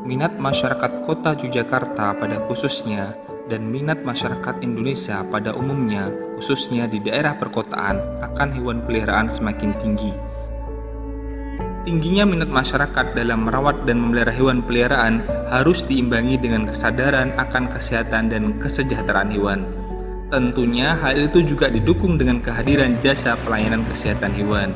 Minat masyarakat kota Yogyakarta pada khususnya dan minat masyarakat Indonesia pada umumnya, khususnya di daerah perkotaan, akan hewan peliharaan semakin tinggi. Tingginya minat masyarakat dalam merawat dan memelihara hewan peliharaan harus diimbangi dengan kesadaran akan kesehatan dan kesejahteraan hewan. Tentunya hal itu juga didukung dengan kehadiran jasa pelayanan kesehatan hewan.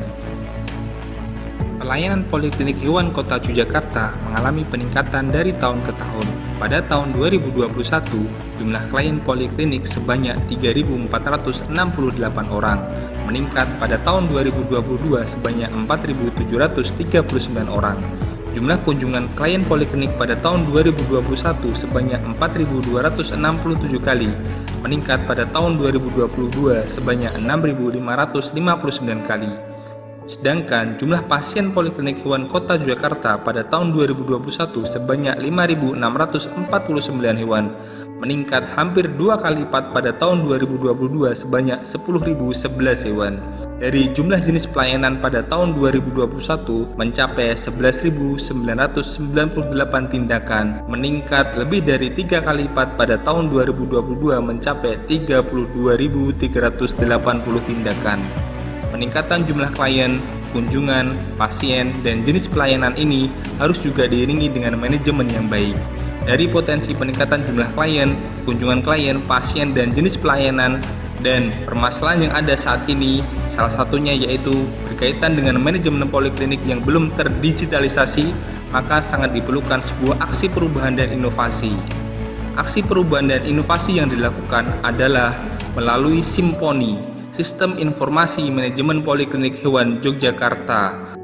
Pelayanan Poliklinik Hewan Kota Yogyakarta mengalami peningkatan dari tahun ke tahun. Pada tahun 2021, jumlah klien poliklinik sebanyak 3.468 orang, meningkat pada tahun 2022 sebanyak 4.739 orang. Jumlah kunjungan klien poliklinik pada tahun 2021 sebanyak 4.267 kali, meningkat pada tahun 2022 sebanyak 6.559 kali. Sedangkan jumlah pasien Poliklinik Hewan Kota Yogyakarta pada tahun 2021 sebanyak 5.649 hewan, meningkat hampir 2 kali lipat pada tahun 2022 sebanyak 10.011 hewan. Dari jumlah jenis pelayanan pada tahun 2021 mencapai 11.998 tindakan, meningkat lebih dari 3 kali lipat pada tahun 2022 mencapai 32.380 tindakan. Peningkatan jumlah klien, kunjungan, pasien, dan jenis pelayanan ini harus juga diiringi dengan manajemen yang baik. Dari potensi peningkatan jumlah klien, kunjungan klien, pasien, dan jenis pelayanan, dan permasalahan yang ada saat ini, salah satunya yaitu berkaitan dengan manajemen poliklinik yang belum terdigitalisasi, maka sangat diperlukan sebuah aksi perubahan dan inovasi. Aksi perubahan dan inovasi yang dilakukan adalah melalui Simponi, Sistem Informasi Manajemen Poliklinik Hewan Yogyakarta.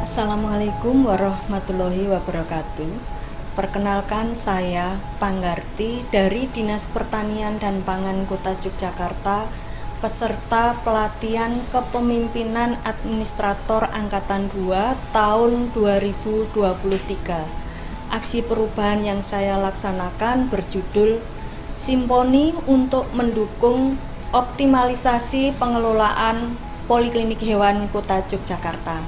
Assalamualaikum warahmatullahi wabarakatuh. Perkenalkan, saya Panggarti dari Dinas Pertanian dan Pangan Kota Yogyakarta, peserta pelatihan kepemimpinan administrator Angkatan 2 tahun 2023. Aksi perubahan yang saya laksanakan berjudul Simponi untuk mendukung optimalisasi pengelolaan Poliklinik Hewan Kota Yogyakarta.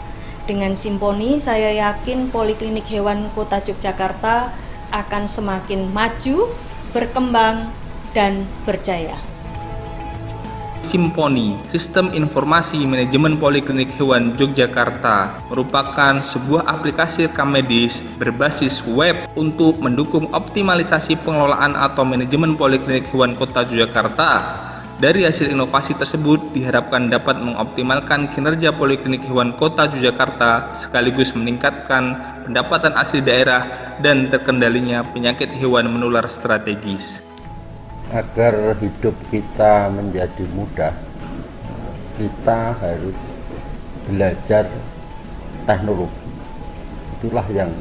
Dengan Simponi, saya yakin Poliklinik Hewan Kota Yogyakarta akan semakin maju, berkembang, dan berjaya. Simponi, Sistem Informasi Manajemen Poliklinik Hewan Yogyakarta, merupakan sebuah aplikasi rekam medis berbasis web untuk mendukung optimalisasi pengelolaan atau manajemen Poliklinik Hewan Kota Yogyakarta. Dari hasil inovasi tersebut diharapkan dapat mengoptimalkan kinerja Poliklinik Hewan Kota Yogyakarta sekaligus meningkatkan pendapatan asli daerah dan terkendalinya penyakit hewan menular strategis. Agar hidup kita menjadi mudah, kita harus belajar teknologi. Itulah yang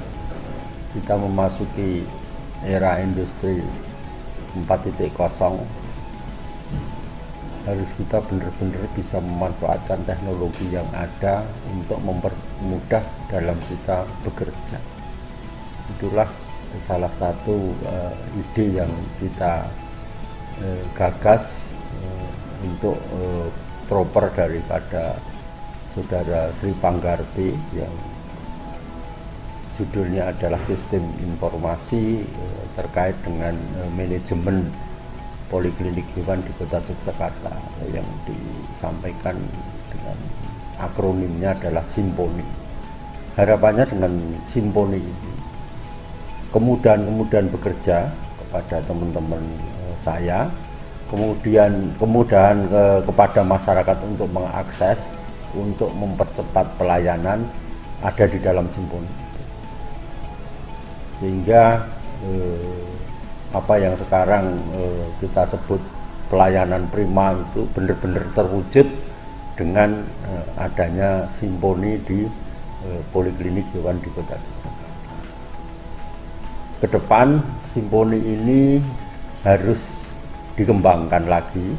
kita memasuki era industri 4.0. Harus kita benar-benar bisa memanfaatkan teknologi yang ada untuk mempermudah dalam kita bekerja. Itulah salah satu ide yang kita gagas untuk proper daripada saudara Sri Panggarti yang judulnya adalah Sistem Informasi terkait dengan manajemen Poliklinik Hewan di Kota Yogyakarta, yang disampaikan dengan akronimnya adalah Simponi. Harapannya dengan Simponi ini kemudahan bekerja kepada teman-teman saya, kemudian kemudahan kepada masyarakat untuk mengakses, untuk mempercepat pelayanan ada di dalam Simponi. Sehingga apa yang sekarang kita sebut pelayanan prima itu benar-benar terwujud dengan adanya Simponi di Poliklinik Hewan di Kota Yogyakarta. Kedepan Simponi ini harus dikembangkan lagi,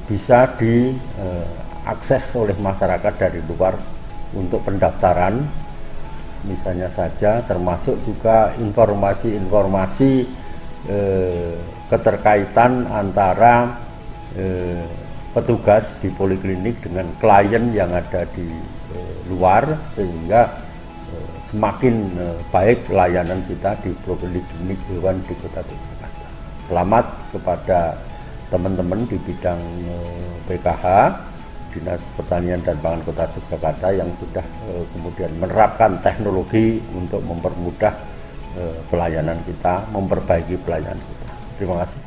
bisa diakses oleh masyarakat dari luar untuk pendaftaran, misalnya saja, termasuk juga informasi-informasi keterkaitan antara petugas di poliklinik dengan klien yang ada di luar, sehingga semakin baik layanan kita di Poliklinik Hewan di Kota Yogyakarta. Selamat kepada teman-teman di bidang PKH, Dinas Pertanian dan Pangan Kota Yogyakarta yang sudah kemudian menerapkan teknologi untuk mempermudah pelayanan kita, memperbaiki pelayanan kita. Terima kasih.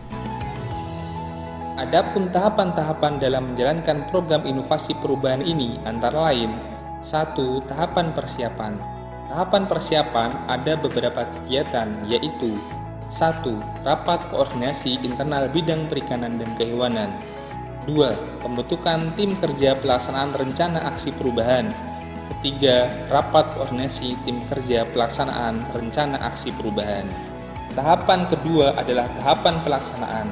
Adapun tahapan-tahapan dalam menjalankan program inovasi perubahan ini antara lain: 1. Tahapan persiapan. Tahapan persiapan ada beberapa kegiatan, yaitu 1. Rapat koordinasi internal bidang perikanan dan kehewanan. 2. Pembentukan tim kerja pelaksanaan rencana aksi perubahan. 3. Rapat koordinasi tim kerja pelaksanaan rencana aksi perubahan. Tahapan kedua adalah tahapan pelaksanaan.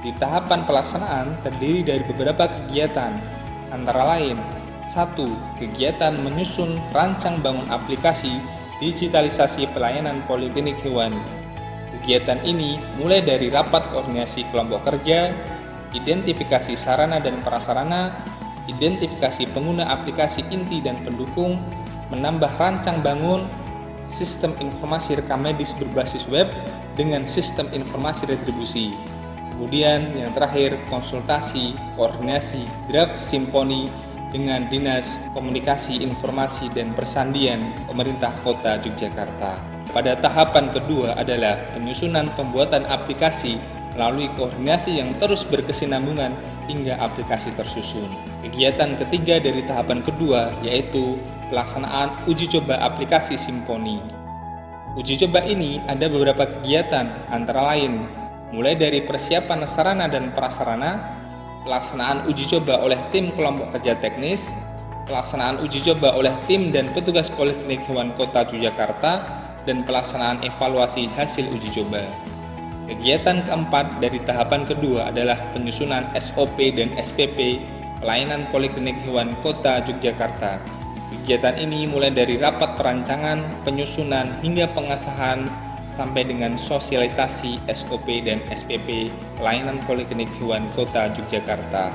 Di tahapan pelaksanaan terdiri dari beberapa kegiatan, antara lain: 1. Kegiatan menyusun rancang bangun aplikasi digitalisasi pelayanan poliklinik hewan. Kegiatan ini mulai dari rapat koordinasi kelompok kerja, identifikasi sarana dan prasarana, identifikasi pengguna aplikasi inti dan pendukung, menambah rancang bangun, sistem informasi rekam medis berbasis web dengan sistem informasi retribusi. Kemudian yang terakhir, konsultasi, koordinasi, draft simponi dengan Dinas Komunikasi, Informasi, dan Persandian Pemerintah Kota Yogyakarta. Pada tahapan kedua adalah penyusunan pembuatan aplikasi melalui koordinasi yang terus berkesinambungan hingga aplikasi tersusun. Kegiatan ketiga dari tahapan kedua yaitu pelaksanaan uji coba aplikasi Simponi. Uji coba ini ada beberapa kegiatan, antara lain mulai dari persiapan sarana dan prasarana, pelaksanaan uji coba oleh tim kelompok kerja teknis, pelaksanaan uji coba oleh tim dan petugas Poliklinik Hewan Kota Yogyakarta, dan pelaksanaan evaluasi hasil uji coba. Kegiatan keempat dari tahapan kedua adalah penyusunan SOP dan SPP pelayanan Poliklinik Hewan Kota Yogyakarta. Kegiatan ini mulai dari rapat perancangan, penyusunan, hingga pengesahan sampai dengan sosialisasi SOP dan SPP pelayanan Poliklinik Hewan Kota Yogyakarta.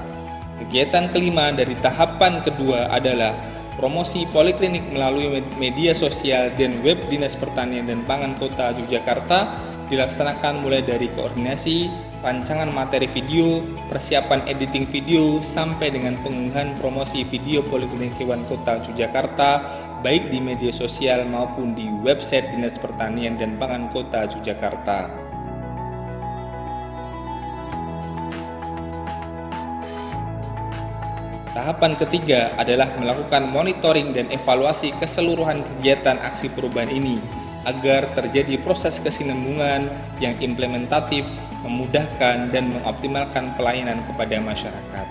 Kegiatan kelima dari tahapan kedua adalah promosi poliklinik melalui media sosial dan web Dinas Pertanian dan Pangan Kota Yogyakarta, dilaksanakan mulai dari koordinasi, rancangan materi video, persiapan editing video, sampai dengan pengunggahan promosi video Poliklinik Hewan Kota Yogyakarta baik di media sosial maupun di website Dinas Pertanian dan Pangan Kota Yogyakarta. Tahapan ketiga adalah melakukan monitoring dan evaluasi keseluruhan kegiatan aksi perubahan ini agar terjadi proses kesinambungan yang implementatif, memudahkan dan mengoptimalkan pelayanan kepada masyarakat.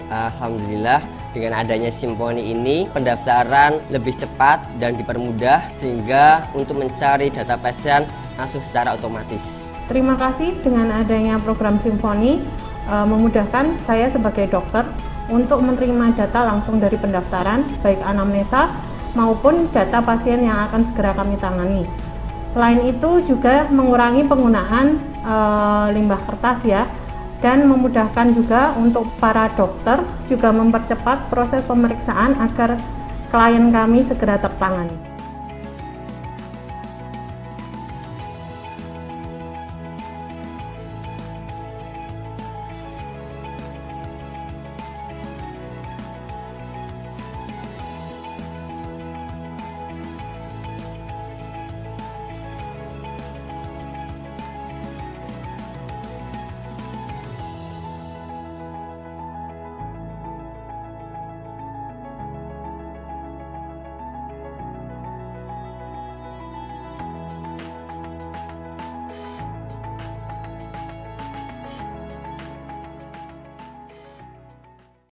Alhamdulillah, dengan adanya Simponi ini, pendaftaran lebih cepat dan dipermudah sehingga untuk mencari data pasien langsung secara otomatis. Terima kasih, dengan adanya program Simponi memudahkan saya sebagai dokter untuk menerima data langsung dari pendaftaran, baik anamnesa maupun data pasien yang akan segera kami tangani. Selain itu juga mengurangi penggunaan limbah kertas ya, dan memudahkan juga untuk para dokter juga mempercepat proses pemeriksaan agar klien kami segera tertangani.